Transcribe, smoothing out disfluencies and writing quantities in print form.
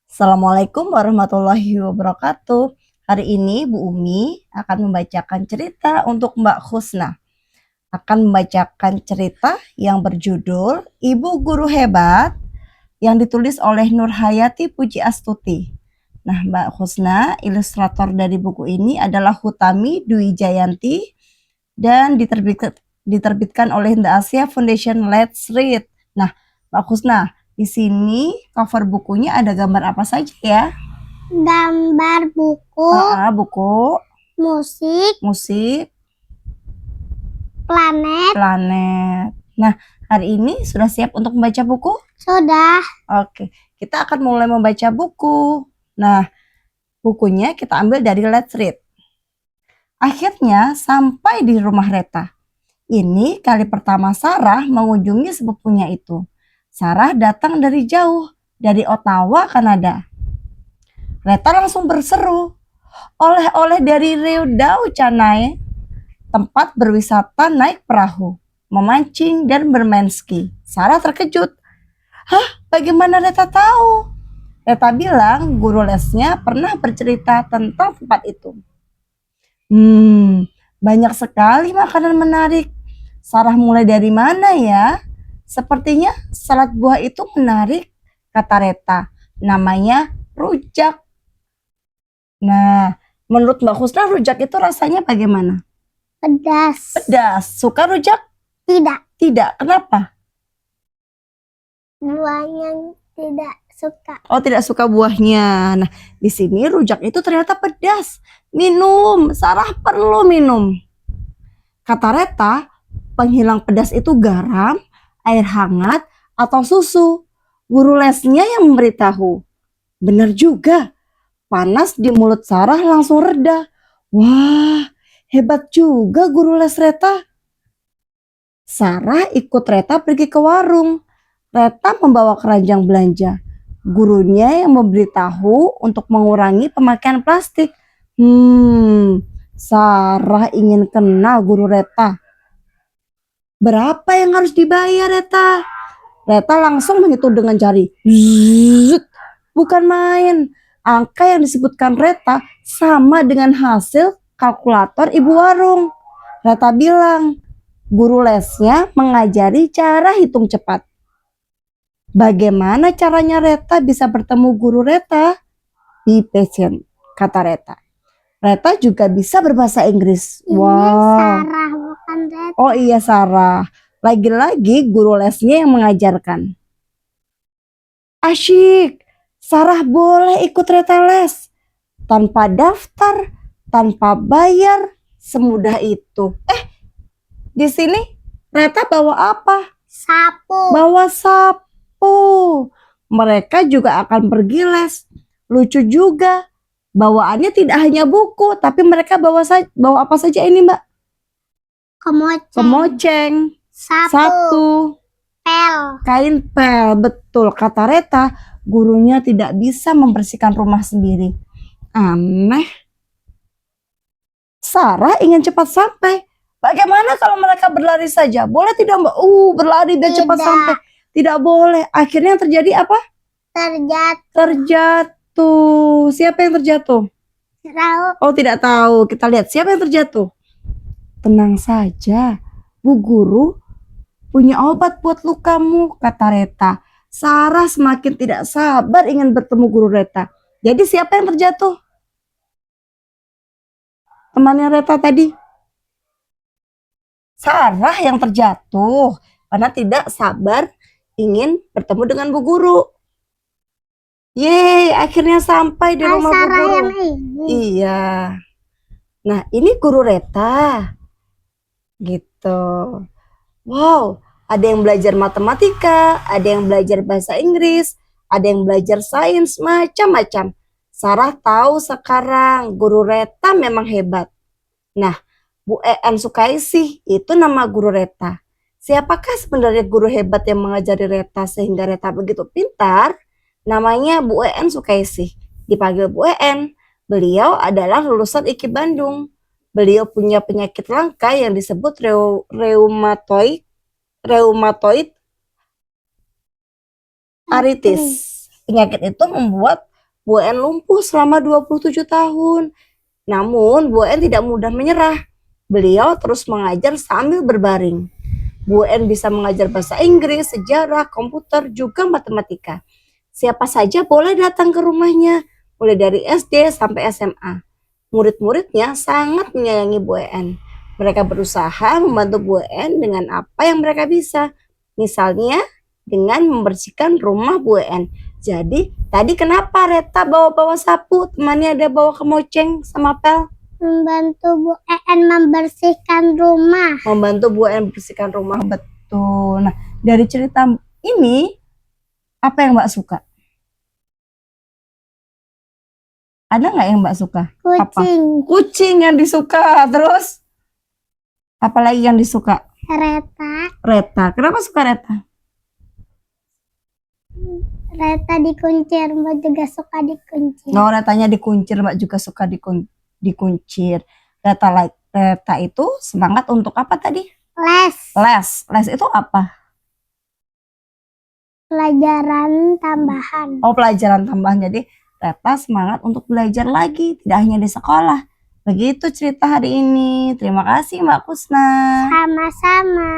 Assalamualaikum warahmatullahi wabarakatuh. Hari ini Bu Umi akan membacakan cerita untuk Mbak Husna. Akan membacakan cerita yang berjudul Ibu Guru Hebat yang ditulis oleh Nurhayati Puji Astuti. Nah, Mbak Husna, ilustrator dari buku ini adalah Hutami Dwi Jayanti dan diterbitkan oleh The Asia Foundation. Let's read. Nah, Mbak Husna, di sini cover bukunya ada gambar apa saja ya? Gambar buku, Buku, musik, planet. Nah, hari ini sudah siap untuk membaca buku? sudah. Oke, kita akan mulai membaca buku. Nah, bukunya kita ambil dari Let's Read. Akhirnya sampai di rumah Reta. Ini kali pertama Sarah mengunjungi sepupunya itu. Sarah datang dari jauh, dari Ottawa, Kanada. Reta langsung berseru, oleh-oleh dari Riudau Canai, tempat berwisata naik perahu, memancing dan bermain ski. Sarah terkejut. Hah, bagaimana Reta tahu? Reta bilang guru lesnya pernah bercerita tentang tempat itu. Banyak sekali makanan menarik. Sarah mulai dari mana ya? Sepertinya salad buah itu menarik, kata Reta. Namanya rujak. Nah, menurut Mbak Husna rujak itu rasanya bagaimana? Pedas. Pedas. Suka rujak? Tidak. Tidak. Kenapa? Buahnya tidak suka. Oh, tidak suka buahnya. Nah, di sini rujak itu ternyata pedas. Minum. Sarah perlu minum. Kata Reta, penghilang pedas itu garam, air hangat, atau susu. Guru lesnya yang memberitahu. Benar juga. Panas di mulut Sarah langsung reda. Wah, hebat juga guru les Reta. Sarah ikut Reta pergi ke warung. Reta membawa keranjang belanja. Gurunya yang memberitahu untuk mengurangi pemakaian plastik. Sarah ingin kenal guru Reta. Berapa yang harus dibayar, Reta? Reta langsung menghitung dengan jari. Zzz, bukan main. Angka yang disebutkan Reta sama dengan hasil kalkulator ibu warung. Reta bilang, guru lesnya mengajari cara hitung cepat. Bagaimana caranya Reta bisa bertemu guru Reta? Be patient, kata Reta. Reta juga bisa berbahasa Inggris. Sarah, bukan Reta. Oh iya, Sarah. Lagi-lagi guru lesnya yang mengajarkan. Asyik. Sarah boleh ikut Reta les. Tanpa daftar, tanpa bayar, semudah itu. Di sini Reta bawa apa? Sapu. Bawa sapu. Mereka juga akan pergi les. Lucu juga. Bawaannya tidak hanya buku, tapi mereka bawa apa saja ini, Mbak? Kemoceng. Sapu. Pel. Kain pel, betul. Kata Reta, gurunya tidak bisa membersihkan rumah sendiri. Aneh. Sarah ingin cepat sampai. Bagaimana kalau mereka berlari saja? Boleh tidak, Mbak? Berlari biar cepat sampai. Tidak boleh. Akhirnya yang terjadi apa? Terjatuh. Siapa yang terjatuh? Tahu. Oh, tidak tahu. Kita lihat siapa yang terjatuh. Tenang saja, Bu Guru punya obat buat lukamu, kata Reta. Sarah semakin tidak sabar ingin bertemu guru Reta. Jadi siapa yang terjatuh? Temannya Reta tadi. Sarah yang terjatuh karena tidak sabar ingin bertemu dengan Bu Guru. Yeay, akhirnya sampai di rumah Bu Guru. Yang ini. Iya. Nah, ini guru Reta. Gitu. Wow, ada yang belajar matematika, ada yang belajar bahasa Inggris, ada yang belajar sains, macam-macam. Sarah tahu sekarang guru Reta memang hebat. Nah, Bu En Sukaisih itu nama guru Reta. Siapakah sebenarnya guru hebat yang mengajari Reta sehingga Reta begitu pintar? Namanya Bu En Sukaisih. Dipanggil Bu En. Beliau adalah lulusan IKIP Bandung. Beliau punya penyakit langka yang disebut rheumatoid arthritis. Penyakit itu membuat Bu En lumpuh selama 27 tahun. Namun, Bu En tidak mudah menyerah. Beliau terus mengajar sambil berbaring. Bu En bisa mengajar bahasa Inggris, sejarah, komputer, juga matematika. Siapa saja boleh datang ke rumahnya, mulai dari SD sampai SMA. Murid-muridnya sangat menyayangi Bu En. Mereka berusaha membantu Bu En dengan apa yang mereka bisa. Misalnya, dengan membersihkan rumah Bu En. Jadi, tadi kenapa Reta bawa-bawa sapu, temannya ada bawa kemoceng sama pel? Membantu Bu En membersihkan rumah. Membantu Bu En membersihkan rumah. Betul. Nah, dari cerita ini, apa yang Mbak suka? Ada nggak yang Mbak suka? Kucing. Kucing yang disuka. Terus, apalagi yang disuka? Reta. Reta. Kenapa suka Reta? Reta dikuncir. Mbak juga suka dikuncir. No, Retanya dikuncir, Mbak juga suka dikuncir. Reta itu semangat untuk apa tadi? Les. Les itu apa? Pelajaran tambahan. Oh, pelajaran tambahan. Jadi Reta semangat untuk belajar lagi, tidak hanya di sekolah. Begitu cerita hari ini. Terima kasih Mbak Kusna. Sama-sama.